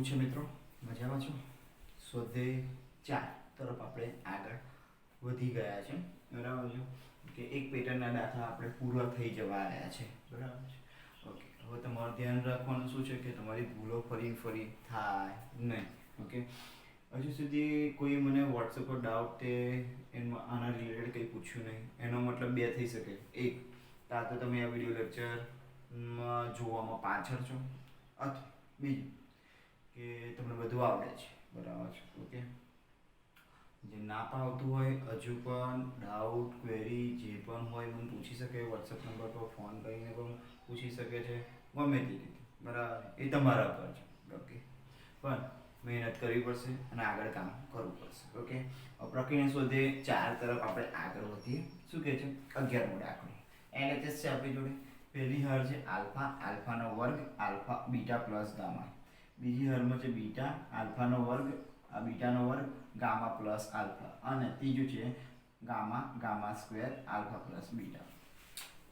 છે મિત્રો? મજામાં છો? સ્વાધ્યાય 4 તરફ આપણે આગળ વધી ગયા છે. બરાબર છે કે એક પેટર્નના દાખલા આપણે પૂરા થઈ જવા આવ્યા છે. બરાબર છે. ઓકે, હવે તમારું ધ્યાન રાખવાનું શું છે કે તમારી ભૂલો ફરી થાય નહીં. ઓકે, હજુ સુધી કોઈ મને વોટ્સએપ પર ડાઉટ તે એમાં આના રિલેટેડ કંઈ પૂછ્યું નહીં. એનો મતલબ બે થઈ શકે. એક, કાં તો તમે આ વિડીયો લેક્ચરમાં જોવામાં પાછળ છો, અથવા બીજું કે તમને બધું આવડે છે. બરાબર છે. ઓકે, જે ના ફાવતું હોય, હજુ પણ ડાઉટ ક્વેરી જે પણ હોય મને પૂછી શકે. વોટ્સએપ નંબર પર ફોન કરીને પણ પૂછી શકે છે, ગમે તે રીતે. બરાબર, એ તમારા પર છે. ઓકે, પણ મહેનત કરવી પડશે અને આગળ કામ કરવું પડશે. ઓકે, પ્રક્રિયા શોધે 4 તરફ આપણે આગળ વધીએ. શું કહે છે? 11મો દાખલો LHS છે આપણી જોડે. પહેલી હાર છે આલ્ફા, આલ્ફાનો વર્ગ, આલ્ફા બીટા પ્લસ ગામા. બીજી હારમાં છે બીટા, આલ્ફાનો વર્ગ, આ બીટાનો વર્ગ, ગામા પ્લસ આલ્ફા. અને ત્રીજું છે gamma, gamma square, alpha plus beta.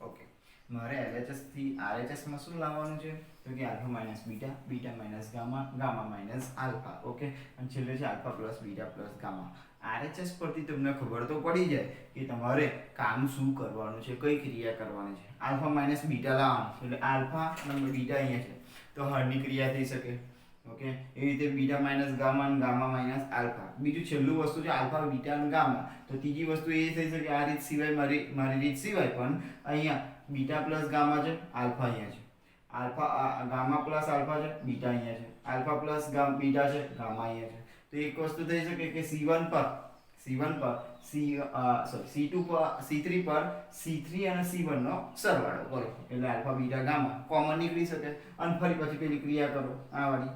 Okay, મારે LHS થી RHS માં શું લાવવાનું છે? તો કે alpha minus beta, beta minus gamma, gamma minus alpha. Okay, અને છેલ્લે છે alpha plus beta plus gamma. RHS પરથી તમને ખબર તો પડી જાય કે તમારે કામ શું કરવાનું છે, કઈ ક્રિયા કરવાની છે. આલ્ફા માઇનસ બીટા લાવવાનું એટલે આલ્ફા અને બીટા અહીંયા છે તો હળની ક્રિયા થઈ શકે. ઓકે, એ રીતે બીટા માઇનસ ગામા અને ગામા માઇનસ આલ્ફા. બીજું છેલ્લું વસ્તુ છે આલ્ફા બીટા અને ગામા. તો ત્રીજી વસ્તુ એ થઈ શકે આ રીત સિવાય, મારી રીત સિવાય પણ અહીંયા બીટા પ્લસ ગામા છે, આલ્ફા અહીંયા છે. આલ્ફા ગામા પ્લસ આલ્ફા છે, બીટા અહીંયા છે. આલ્ફા પ્લસ બીટા છે, ગામા અહીંયા છે. તો એક વસ્તુ થઈ શકે કે C1 પર C2 પર C3 પર C3 અને C1 નો સરવાળો કરો એટલે આલ્ફા બીટા ગામા કોમન નીકળી શકે. અને ફરી પછી પેલી ક્રિયા કરો આ વાળી,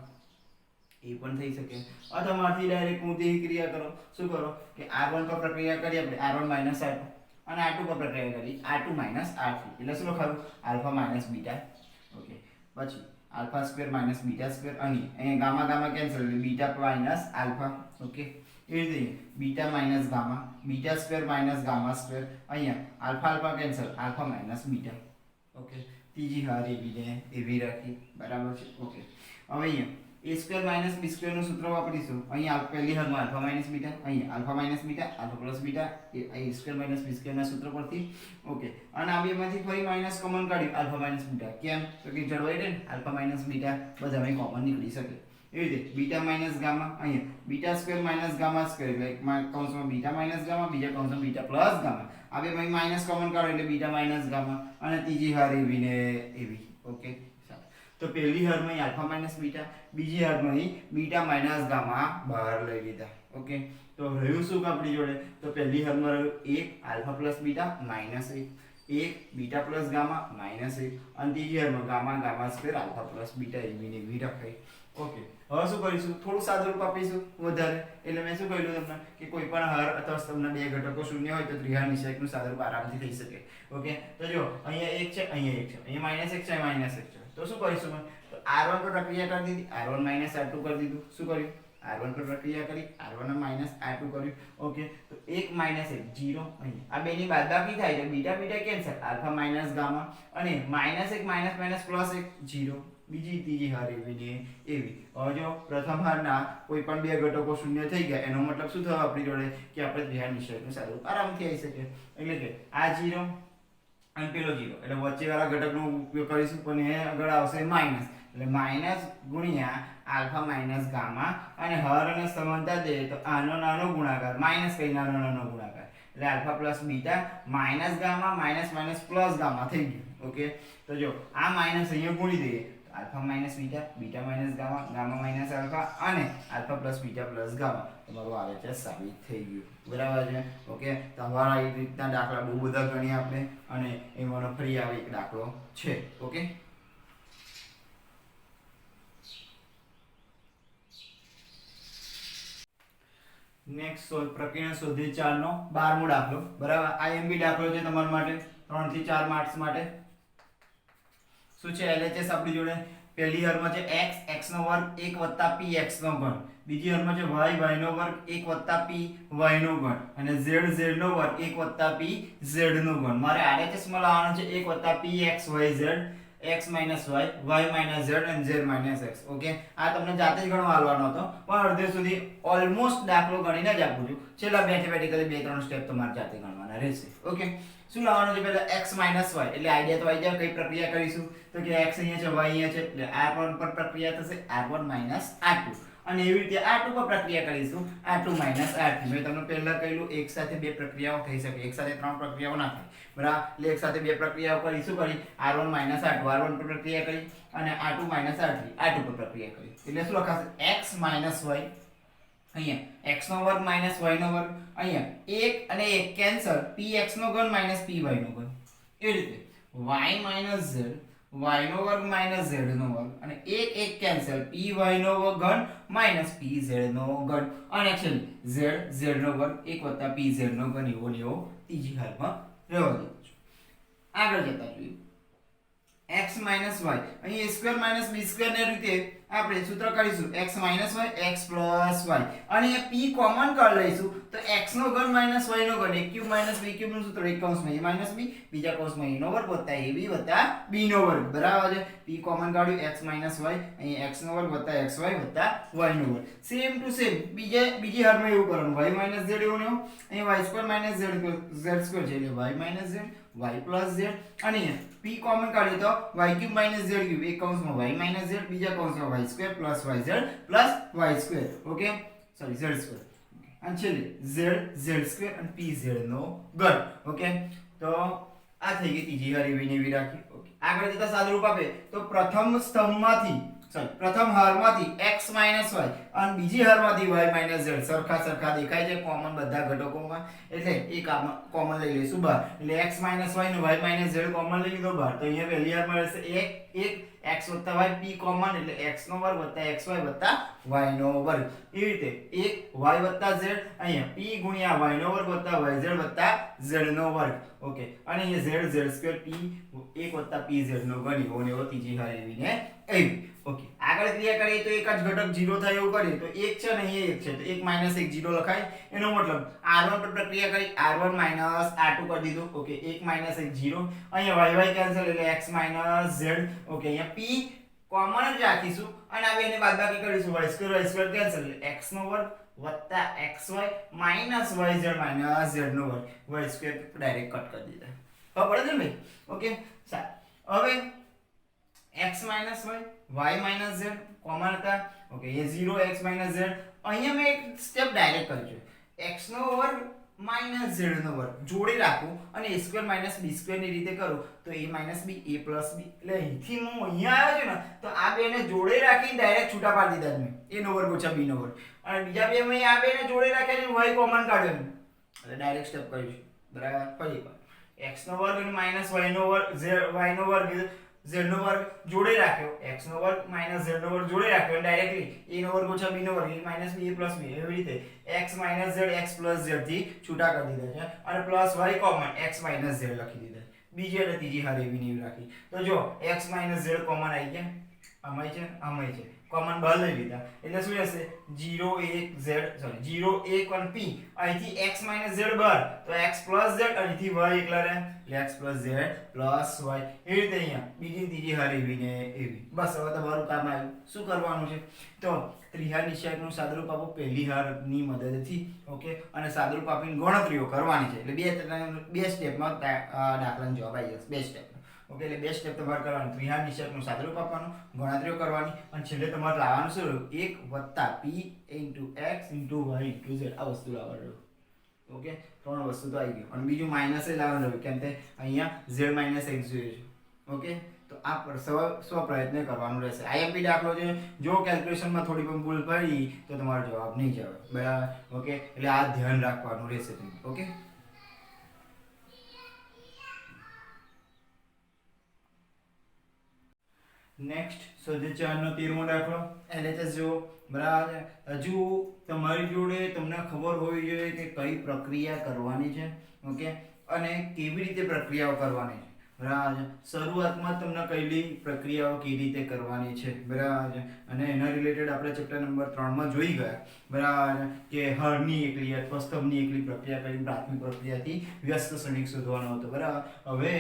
એ પણ થઈ શકે. અથવા મારથી ડાયરેક્ટ હું તેવી ક્રિયા કરો. શું કરો કે R1 પર પ્રક્રિયા કરીએ આપણે, R1 માઇનસ R2, અને R2 પર પ્રક્રિયા કરી R2 માઇનસ R3. એટલે શું લખાયું? Alpha minus beta. ઓકે, પછી alpha square minus beta square, અને અહીંયા ગામા ગામા કેન્સલ એટલે બીટા માઇનસ આલ્ફા. ઓકે, એ રીતે beta minus gamma, beta square minus gamma square, અહીંયા alpha alpha cancel, alpha minus beta. Okay, ત્રીજી હાર એવી રાખી. બરાબર છે. ઓકે, હવે અહીંયા a square minus b square નું સૂત્ર વાપરીશું. અહીંયા પહેલી હારમાં આલ્ફા માઇનસ બીટા, અહીંયા alpha minus beta, alpha plus beta, a square minus b square ના સૂત્ર પરથી. ઓકે, અને આ બેમાંથી ફરી માઇનસ કોમન કાઢ્યું, આલ્ફા માઇનસ બીટા. કેમ? તો કે જળવાઈ રહે ને, આલ્ફા માઇનસ બીટા બધામાં કોમન નીકળી શકે. એવી રીતે બીટા માઇનસ ગામા, અહીંયા beta square minus gamma square એટલે એક કૌંસમાં બીટા માઇનસ ગામા, બીજા કૌંસમાં બીટા પ્લસ ગામા. આ બેમાંથી માઇનસ કોમન કાઢો એટલે બીટા માઇનસ ગામા, અને ત્રીજી હાર એવી ને એવી. ઓકે, તો પહેલી હારમાં આલ્ફા માઇનસ બીટા, બીજી હારમાં બીટા માઇનસ ગામા બહાર લઈ લીધા. ઓકે, તો રહ્યું શું આપણી જોડે? તો પહેલી હારમાં રહ્યું 1 alpha plus beta minus 1 beta plus gamma minus 1, અને ત્રીજી હારમાં gamma gamma square alpha plus beta એવી રખાઈ. ઓકે, હવે શું કરીશું? થોડું સાદુરૂપ આપીશું વધારે. એટલે મેં શું કહ્યું તમને કે કોઈ પણ હાર અથવા સ્તંભના બે ઘટકો શૂન્ય હોય તો ત્રિહાર નિશ્ચયકનું સાદુરૂપ આરામથી થઈ શકે. ઓકે, તો જો અહીંયા 1 છે, અહીંયા 1 છે, અહીંયા માઇનસ 1 છે, માઇનસ 1 છે. તો શું કરીશું? તો R1 પર પ્રક્રિયા કરી દીધી, R1 માઇનસ R2 કરી દીધું. શું કર્યું? R1 પર પ્રક્રિયા કરી, R1 માઇનસ R2 કર્યું. ઓકે, તો 1 માઇનસ 1 0. અહીં આ બેની બાદબાકી થાય એટલે beta beta cancel, alpha minus gamma, અને માઇનસ 1 માઇનસ માઇનસ પ્લસ 1 0. બીજી ત્રીજી હાર એવી ને એવી. હવે જો પ્રથમ હારના કોઈ પણ બે ઘટકો શૂન્ય થઈ ગયા એનો મતલબ શું થયો આપણી જોડે કે આપણે ત્રિહાર નિશ્ચયકનું સાદુરૂપ આરામથી આવી શકે. એટલે કે આ 0 અને પેલો 0 એટલે વચ્ચેવાળા ઘટકનો ઉપયોગ કરીશું, પણ એ આગળ આવશે માઇનસ એટલે માઇનસ ગુણ્યા આલ્ફા માઇનસ ગામા, અને હર અને સમાનતા દે તો આનો નાનો ગુણાકાર માઇનસ કઈ નાનો ગુણાકાર એટલે alpha plus beta minus gamma minus minus plus gamma થઈ ગયું. ઓકે, તો જો આ માઇનસ અહીંયા ગુણી દઈએ તો alpha minus beta, beta minus gamma, gamma minus alpha, અને alpha plus beta plus gamma. તમારું RHS સાબિત થઈ ગયું. બરાબર છે. ઓકે, તમારા એ રીતના દાખલા બહુ બધા ગણી આપણે, અને એમાંનો ફરી આવે એક દાખલો છે. ઓકે, નેક્સ્ટ પ્રક્રિયા શોધે 4 નો 12મો દાખલો. બરાબર, IMP દાખલો છે તમારા માટે 3 થી 4 માર્ક્સ માટે. શું છે LHS આપણી જોડે? પહેલી હારમાં છે x નો વર્ગ 1 p x નો ઘન, બીજી હારમાં છે y નો વર્ગ 1 p y નો ઘન, અને z નો વર્ગ 1 p z નો ઘન. મારે RHS માં લાવવાનો છે 1 p x y z, x - y y - z અને z - x. ઓકે, આ તમને જાતે જ ગણવા આલવાનો હતો પણ અડધે સુધી ઓલમોસ્ટ દાખલો ગણીને જ આપું છું. છેલ્લા મેથેમેટિકલી 2-3 સ્ટેપ તમારે જાતે ગણવાના રહેશે. ઓકે, શું લાવવાનું છે? પહેલા x - y એટલે આઈડિયા તો આવી જાય કઈ પ્રક્રિયા કરીશું તો કે x અહીંયા છે, y અહીંયા છે એટલે r1 પર પ્રક્રિયા થશે r1 - r2 અને એવી રીતે r2 પર પ્રક્રિયા કરીશું r2 - r3. મેં તમને પહેલા કહ્યું એક સાથે બે પ્રક્રિયાઓ થઈ શકે, એક સાથે ત્રણ પ્રક્રિયાઓ ના થાય. બરાબર, એટલે એક સાથે બે પ્રક્રિયાઓ કરીશું કરી r1 - r2 r1 પર પ્રક્રિયા કરી અને r2 - r3 r2 પર પ્રક્રિયા કરી. એટલે શું લખાશે? x - y અહીંયા x નો વર્ગ માઈનસ y નો વર્ગ, અહીંયા 1 અને 1 કેન્સલ, px નો ઘન માઈનસ py નો ઘન. એ રીતે y માઈનસ z y નો વર્ગ માઈનસ z નો વર્ગ અને 1 1 કેન્સલ, py નો ઘન માઈનસ pz નો ઘન અને છેલ્લે z z નો વર્ગ 1 pz નો ઘન એવો ને એવો ત્રીજી હાલમાં રહેવા દઉં છું. આગળ જતા જોઈએ x - y અહીં a square minus b square ને રીતે આપણે સૂત્ર કરીશું x - y x + y અને એ p કોમન કરી લઈશું તો x નો ઘન માઈનસ y નો ઘન a cube minus b cube નું સૂત્ર એક કૌંસમાં a માઈનસ b બીજા કૌંસમાં a નો વર્ગ વત્તા ab વત્તા b નો વર્ગ. બરાબર છે, p કોમન કાઢ્યું x - y અહીં x નો વર્ગ વત્તા xy વત્તા y નો વર્ગ. સેમ ટુ સેમ બીજી હારમાં એવું કરવાનું y - z એવું ને અહીં y² - z z² છે એટલે y - z y + z અને અહીંયા p કોમન કાઢીએ તો y³ - z³ એક કૌંસમાં y - z બીજા કૌંસમાં y² + yz + y². Okay, sorry z². અને છેલ્લે z² અને pz નો ઘન. ઓકે, તો આ થઈ ગઈ ત્રીજી હાર એવી ને એવી રાખી. ઓકે, આગળ જતા સાદુરૂપ આપે તો પ્રથમ સ્તંભમાંથી પ્રથમ હારમાંથી x - y અને બીજી હારમાંથી y - z સરખા દેખાય છે કોમન બધા ઘટકોમાં એટલે એક કોમન લઈ લઈશું બહાર. એટલે x - y ને y - z કોમન લઈ લીધો બહાર તો અહીંયા પહેલી હારમાં રહેશે 1 x + y p કોમન એટલે x નો વર્ગ વત્તા xy વત્તા y નો વર્ગ. એ રીતે 1 y + z અહીંયા p * y નો વર્ગ વત્તા yz વત્તા z નો વર્ગ. ઓકે, અને અહીંયા z z² p 1 pz નો ઘન એવો ને એવો ત્રીજી હાર એવી ને એવી. ઓકે, આગળ ક્રિયા કરીએ તો એક જ ઘટક 0 થાય એવું કરીએ તો 1 છે ને અહીં 1 છે તો 1 - 1 0 લખાય. એનો મતલબ r1 પર પ્રક્રિયા કરી r1 - r2 કરી દીધું. ઓકે, 1 - 1 0 અહીંયા y કેન્સલ એટલે x - z. ઓકે, અહીંયા p કોમન જ રાખીશું અને આ બેને બાદબાકી કરીશું y² કેન્સલ એટલે x નો વર્ગ વત્તા xy માઈનસ yz z નો વર્ગ. y² ડાયરેક્ટ કટ કરી દીધા. ખબર પડે છે ને? ઓકે, હવે x - y y - z common હતા. ઓકે, એ 0 x - z અહીંયા મેં એક સ્ટેપ ડાયરેક્ટ કર્યું છે x નો વર્ગ માઈનસ z નો વર્ગ જોડી રાખું અને a² - b² ની રીતે કરું તો a - b a + b એટલે અહીંથી હું અહીંયા આવ્યો છું ને તો આ બેને જોડે રાખીને ડાયરેક્ટ છૂટા પાડી દીધા મેં a નો વર્ગ ઓછા b નો વર્ગ અને બીજા બે મેં આ બેને જોડે રાખ્યા y કોમન કાઢ્યો એટલે ડાયરેક્ટ સ્ટેપ કર્યું છે. બરાબર, ફરી x નો વર્ગ અને માઈનસ y નો વર્ગ y નો વર્ગ z નો વર્ગ જોડે રાખ્યો, x નો વર્ગ માઈનસ z નો વર્ગ જોડે રાખ્યો અને ડાયરેક્ટલી a નો વર્ગ ઓછા b નો વર્ગ a - b a + b એવી રીતે x - z x + z થી છૂટા કરી દીધા છે અને plus y common x - z લખી દીધા. બીજી અને ત્રીજી હાર એવી ને એવી રાખી તો જો x - z કોમન આવી ગયા, આમાંય છે કોમન બહાર લઈ લીધા એટલે શું રહેશે 0 1 z સોરી 0 1 અને p અહીંથી x - z બહાર તો x + z અહીંથી y એકલા રહે એટલે x + z + y. એ રીતે અહીંયા બીજી ત્રીજી હાર એવી ને એવી. બસ હવે તમારું કામ આવ્યું. શું કરવાનું છે તો ત્રિહાર નિશ્ચયકનું સાદુરૂપ આપો પહેલી હારની મદદથી. ઓકે, અને સાદુરૂપ આપીને ગણતરીઓ કરવાની છે એટલે બે સ્ટેપમાં દાખલાનો જવાબ આવી જશે. બે સ્ટેપ. ઓકે, એટલે બે સ્ટેપ તમારે કરવાનું. ત્રિહાર નિશ્ચયકનું સાદુરૂપ આપવાનું, ગણતરીઓ કરવાની અને છેલ્લે તમારે લાવવાનું શું એક વત્તા p * x * y * z આ વસ્તુ લાવવાનું. ઓકે, ત્રણ વસ્તુ તો આવી ગઈ અને બીજું માઈનસ એ લાવવાનું કેમ કે અહીંયા z - x જોઈએ છે. ઓકે, તો આ પર સ્વ પ્રયત્ન કરવાનું રહેશે. આઈએમપી દાખલો છે, જો કેલ્ક્યુલેશનમાં થોડી પણ ભૂલ પડી તો તમારો જવાબ નહીં જ આવે. બરાબર, ઓકે, એટલે આ ધ્યાન રાખવાનું રહેશે તમને. ઓકે, નેક્સ્ટ સ્વાધ્યાય 4 નો 13મો દાખલો LHS જો. બરાબર, હજુ તમારી જોડે તમને ખબર હોવી જોઈએ કે કઈ પ્રક્રિયા કરવાની છે. ઓકે, અને કેવી રીતે પ્રક્રિયાઓ કરવાની છે. બરાબર, શરૂઆતમાં તમને કઈલી પ્રક્રિયાઓ કેવી રીતે કરવાની છે. બરાબર, અને એના રિલેટેડ આપણે ચેપ્ટર નંબર 3 માં જોઈ ગયા. બરાબર, કે હરની એકલી અથવા સ્તંભની એકલી પ્રક્રિયા કરી પ્રાથમિક પ્રક્રિયાથી વ્યસ્ત ક્ષણિક શોધવાનો હતો. બરાબર, હવે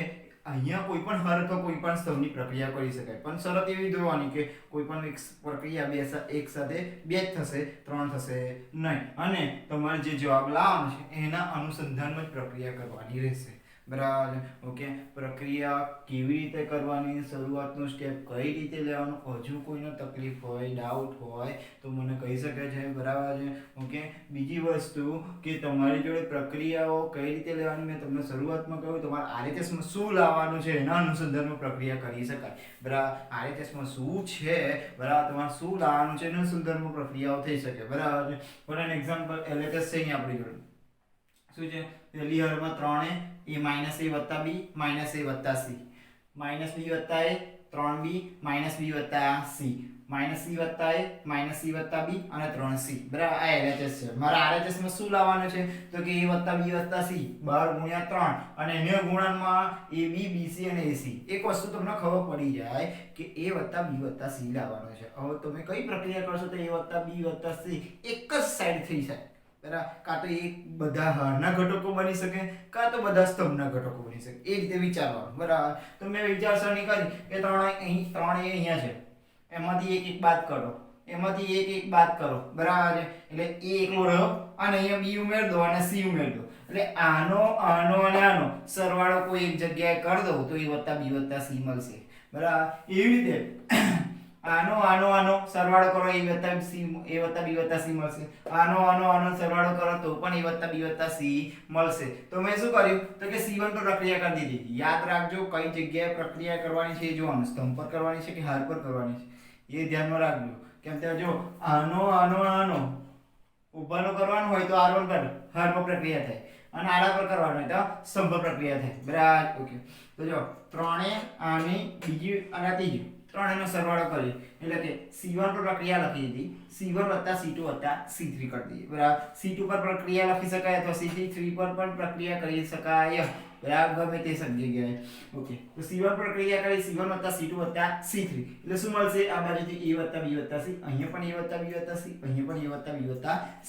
અહીંયા કોઈ પણ હર અથવા કોઈ પણ સ્તંભની પ્રક્રિયા કરી શકાય, પણ શરત એવી જોવાની કે કોઈ પણ એક પ્રક્રિયા એક સાથે બે જ થશે, ત્રણ થશે નહીં, અને તમારે જે જવાબ લાવવાનો છે એના અનુસંધાનમાં જ પ્રક્રિયા કરવાની રહેશે, બરાબર. ઓકે, પ્રક્રિયા કેવી રીતે કરવાની, શરૂઆતનું સ્ટેપ કઈ રીતે લેવાનું, હજુ કોઈને તકલીફ હોય, ડાઉટ હોય તો મને કહી શકે છે, બરાબર છે. ઓકે, બીજી વસ્તુ કે તમારી જોડે પ્રક્રિયાઓ કઈ રીતે લેવાની, મેં તમને શરૂઆતમાં કહ્યું, તમારે આરએચએસમાં શું લાવવાનું છે એના અનુસંધાનમાં પ્રક્રિયા કરી શકાય, બરાબર. આરએચએસમાં શું છે, બરાબર, તમારે શું લાવવાનું છે એના અનુસંધાનમાં પ્રક્રિયાઓ થઈ શકે, બરાબર. ફોર એન એક્ઝામ્પલ એલએચએસ છે અહીંયા આપણી જોડે, શું છે, પહેલી હરમાં 3a a વત્તા b માઇનસ a વત્તા c, માઇનસ b વત્તા a 3b માઇનસ b વત્તા c, માઇનસ c વત્તા a માઇનસ c વત્તા b અને 3c, બરાબર. આ LHS છે. મારા RHS માં શું લાવવાનું છે તો કે a વત્તા b વત્તા c 12 ગુણ્યા 3 અને એને ગુણાંકમાં ab bc અને ac. એક વસ્તુ તમને ખબર પડી જાય કે a વત્તા b વત્તા c લાવવાનો છે. હવે તમે કઈ પ્રક્રિયા કરશો તો a વત્તા b વત્તા c એક જ સાઈડ થઈ જાય, બરાબર. કાં તો એક બધા હારના ઘટકો બની શકે, કાં તો બધા સ્તંભના ઘટકો બની શકે, એ રીતે વિચારવાનું, બરાબર. તો મેં વિચારસરણી કરી કે ત્રણ અહીંયા છે, એમાંથી એક બાદ કરો, એમાંથી એક બાદ કરો, બરાબર છે. એટલે a એકલો રહ્યો અને અહીંયા b ઉમેર દો અને c ઉમેર દો, એટલે આનો અને આનો સરવાળો કોઈ એક જગ્યાએ કરી દો તો a વત્તા b વત્તા c મળશે, બરાબર. એવી રીતે આનો સરવાળો કરો a વત્તા b વત્તા c મળશે, આનો સરવાળો કરો તો પણ a વત્તા b વત્તા c મળશે. તો મેં શું કર્યું તો કે c1 પર પ્રક્રિયા કરી દીધી. યાદ રાખજો કઈ જગ્યાએ પ્રક્રિયા કરવાની છે, જોવાનું સ્તંભ પર કરવાની છે કે હાર પર કરવાની છે, એ ધ્યાનમાં રાખજો. કેમ કે જો આનો ઉભાનો કરવાનું હોય તો r1 પર હાર પર પ્રક્રિયા થાય અને આડા પર કરવાનું હોય તો સ્તંભ પર પ્રક્રિયા થાય, બરાબર. ઓકે, તો જો ત્રણે આની બીજી અને ત્રીજી ત્રણેયનો સરવાળો કરીએ એટલે કે c1 પર પ્રક્રિયા લખી દીધી, c1 c2 c3 કરી દઈએ, બરાબર. c2 પર પ્રક્રિયા લખી શકાય અથવા c3 પર પણ પ્રક્રિયા કરી શકાય, બરાબર, ગમે તે સમજી ગયા. ઓકે, તો c1 પર પ્રક્રિયા કરી c1 c2 c3 એટલે શું મળશે, આ બાજુથી a b c, અહીંયા પણ a b c, અહીંયા પણ a b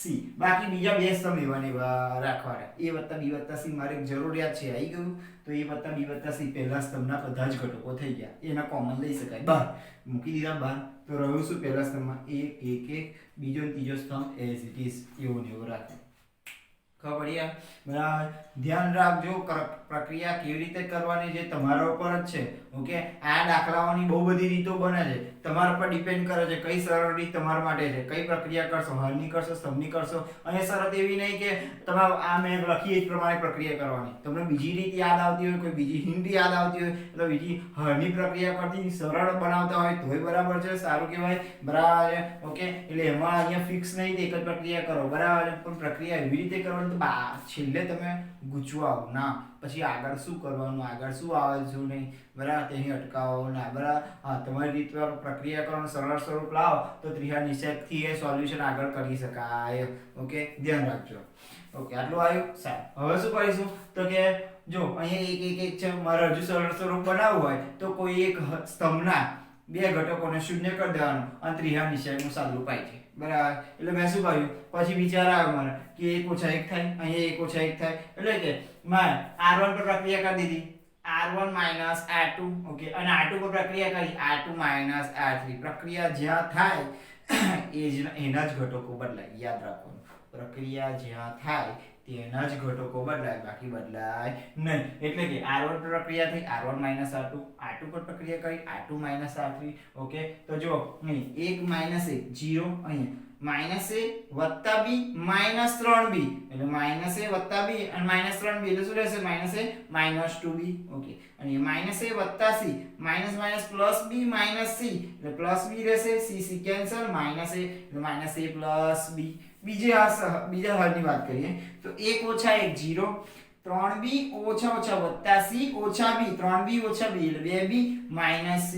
c. બાકી બીજા બે સ્તંભ એવા ને એવા રાખવાના. a b c મારે એક જરૂરિયાત છે, આવી ગયું. તો a b c પહેલા સ્તંભના બધા જ ઘટકો થઈ ગયા, એના કોમન લઈ શકાય, બહાર મૂકી દીધા બહાર. તો રહ્યું શું પહેલા સ્તંભમાં એક બીજો અને ત્રીજો સ્તંભ એઝ ઇટ ઇઝ એવું ને એવું રાખે. ખબર પડી? બરાબર. ધ્યાન રાખજો પ્રક્રિયા કેવી રીતે કરવાની છે તમારા ઉપર જ છે. ઓકે, આ દાખલાઓની બહુ બધી રીતો બને છે, તમારા પર ડિપેન્ડ કરે છે કઈ સરળ રીત તમારા માટે છે, કઈ પ્રક્રિયા કરશો, હળની કરશો, સ્તંભની કરશો. અને શરત એવી નહીં કે તમારે આ મેં લખી એ જ પ્રમાણે પ્રક્રિયા કરવાની. તમને બીજી રીત યાદ આવતી હોય, કોઈ બીજી હિન્ટ યાદ આવતી હોય એટલે બીજી હળની પ્રક્રિયા કરતી સરળ બનાવતા હોય તોય બરાબર છે, સારું કહેવાય, બરાબર છે. ઓકે, એટલે એમાં અહીંયા ફિક્સ નહીં એક જ પ્રક્રિયા કરો, બરાબર. પણ પ્રક્રિયા એવી રીતે કરવાની તો છેલ્લે તમે ગુચવાઓ ના, પછી આગળ શું કરવાનું, આગળ શું આવે શું નહીં, બરાબર, તેની અટકાવો ના, બરાબર. હા, તમારી રીત પ્રક્રિયા કરવાનું સરળ સ્વરૂપ લાવો તો ત્રીજા નિષેધથી એ સોલ્યુશન આગળ કરી શકાય. ઓકે, ધ્યાન રાખજો. ઓકે, આટલું આવ્યું, સારું. હવે શું કરીશું તો કે જો અહીંયા એક છે, મારે હજુ સરળ સ્વરૂપ બનાવવું હોય તો કોઈ એક સ્તંભના બે ઘટકોને શૂન્ય કરી દેવાનું અને ત્રીજા નિષેધનું સાદું પાય છે, બરાબર. એટલે મેં શું કર્યું, પછી વિચાર આવ્યો મને કે 1 - 1 થાય, અહીંયા 1 - 1 થાય, એટલે કે મેં r1 પર પ્રક્રિયા કરી દીધી, r1 - r2. ઓકે, અને r2 પર પ્રક્રિયા કરી r2 - r3. પ્રક્રિયા જ્યાં થાય એના જ ઘટકો બદલાય, યાદ રાખવાનું. પ્રક્રિયા જ્યાં થાય તેના જ ઘટકો બદલાય, બાકી બદલાય નહીં. એટલે કે r1 પર પ્રક્રિયા થઈ r1 - r2, r2 પર પ્રક્રિયા કરી r2 - r3. ઓકે, તો જો અહીં 1 - 1 0, અહીંયા -a વત્તા b માઇનસ 3b, એટલે -a વત્તા b અને -3b એટલે શું રહેશે, -a -2b. ઓકે, અને -a વત્તા c minus plus b minus c એટલે પ્લસ b રહેશે, c કેન્સલ, -a એટલે -a પ્લસ b. બીજા હળની વાત કરીએ તો 1 - 1 0, 3b ઓછા વત્તા c ઓછા b, 3b ઓછા b એટલે 2b minus c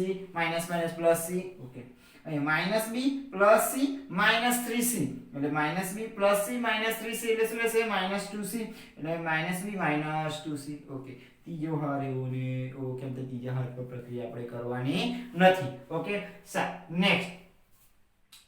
plus c. Okay, અહીંયા -b પ્લસ c -3c એટલે -b પ્લસ c -3c એટલે શું રહેશે, -2c એટલે -b -2c. ઓકે, ત્રીજો હાર એવો ને ઓ કેમ કે ત્રીજા હાર પર પ્રક્રિયા આપણે કરવાની નથી. ઓકે, નેક્સ્ટ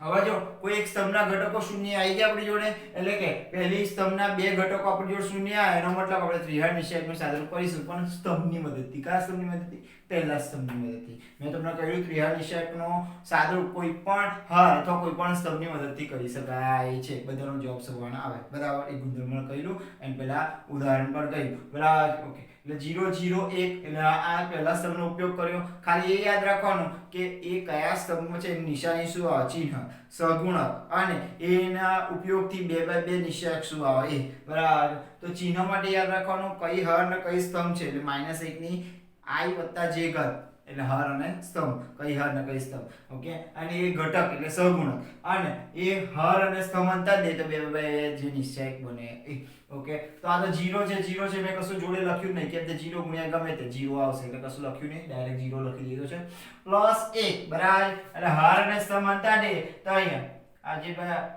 હવે જો કોઈ એક સ્તંભના ઘટકો શૂન્ય આવી ગયા આપણી જોડે, એટલે કે પહેલી સ્તંભના બે ઘટકો આપણી જોડે શૂન્ય આવે, એનો મતલબ આપણે ત્રિહાર નિશ્ચયકનું સાદુરૂપ કરીશું, પણ સ્તંભની મદદથી. કયા સ્તંભની મદદથી? પહેલા સ્તંભની મદદથી. મેં તમને કહ્યું ત્રિહાર નિશ્ચયકનો સાદુરૂપ કોઈ પણ હાર અથવા કોઈ પણ સ્તંભની મદદથી કરી શકાય છે. બધાનો જવાબ સવાના આવે. બરાબર, એક ગુણધર્મ કહ્યું અને પહેલા ઉદાહરણ પર કહ્યું. બરાબર, ઓકે. એટલે 0 0 1 એટલે આ પહેલા સ્તંભનો ઉપયોગ કર્યો. ખાલી એ યાદ રાખવાનું કે એ કયા સ્તંભમાં છે, નિશાની શું આવે? ચિહ્ન, સહગુણક, અને એના ઉપયોગથી 2x2 નિશ્ચયક શું આવે? એ. બરાબર, તો ચિહ્ન માટે યાદ રાખવાનું કઈ હર અને કઈ સ્તંભ છે, એટલે -1 ની i + j ઘાત, એટલે હર અને સ્તંભ, કઈ હર અને કઈ સ્તંભ. ઓકે, અને એ ઘટક એટલે સહગુણક, અને એ હર અને સ્તંભ અંતર દે તો 2x2 જે નિશ્ચયક બને એ. ઓકે, તો આ તો 0 છે, 0 છે, મેં કશું જોડે લખ્યું નહીં, કેમ કે 0 ગુણ્યા ગમે તે 0 આવશે, એટલે કશું લખ્યું નહીં, ડાયરેક્ટ 0 લખી દીધો છે. +1 બરાબર, એટલે હર અને સ્તંભ અંતર દે તો અહીંયા આ જે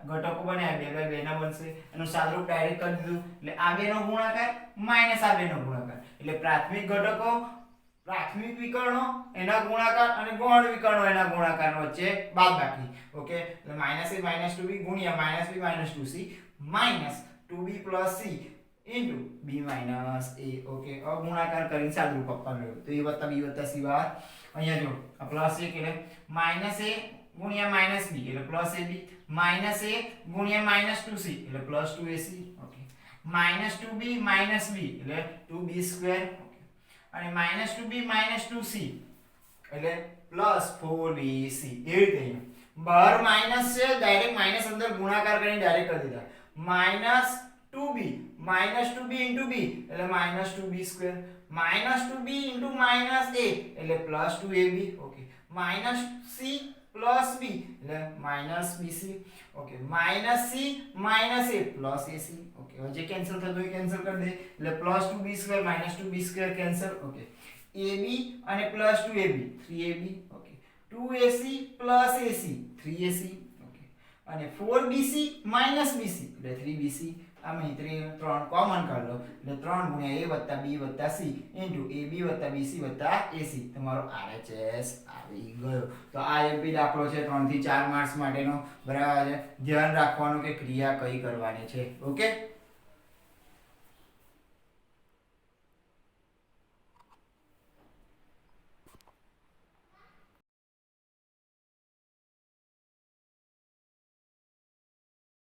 ઘટકો બન્યા 2x2 ના બનશે, એનું સાદુરૂપ ડાયરેક્ટ કરી દીધું, એટલે આ બેનો ગુણાકાર માઈનસ આ બેનો ગુણાકાર, એટલે પ્રાથમિક ઘટકો, પ્રાથમિક વિકર્ણો એના ગુણાકાર અને ગૌણ વિકર્ણો એના ગુણાકાર વચ્ચે બાદબાકી. ઓકે, એટલે -a - 2b ગુણ્યા -b - 2c minus 2b + c into b - a. Okay, હવે ગુણાકાર કરીને સાદુરૂપ આપવાનું, તો a + b + c બહાર. અહીંયા જો આ +1 એટલે -a ગુણ્યા -b એટલે +ab, -a ગુણ્યા -2c એટલે +2ac. ઓકે, -2b - b એટલે 2b², અને -2b - 2c એટલે +4bc. એ રીતે બહાર માઈનસ છે, ડાયરેક્ટ માઈનસ અંદર ગુણાકાર કરીને ડાયરેક્ટ કરી દીધા. -2b -2b * b એટલે -2b², -2b * -a એટલે +2ab. ઓકે, -c + b એટલે -bc. Okay, -c - a +ac. Okay, હવે જે કેન્સલ થતું એ કેન્સલ કરી દે, એટલે +2b² - 2b² cancel. Okay, ab અને +2ab 3ab. Okay, 2ac + ac 3ac. Okay, અને 4bc - bc એટલે 3bc. આમાં 3 કોમન કાઢ લો, એટલે 3 ગુણ્યા a + b + c into ab + bc + ac, તમારો RHS આવી ગયો. તો આ MP દાખલો છે 3 થી 4 માર્ક્સ માટેનો. બરાબર છે, ધ્યાન રાખવાનું કે ક્રિયા કઈ કરવાની છે. ઓકે.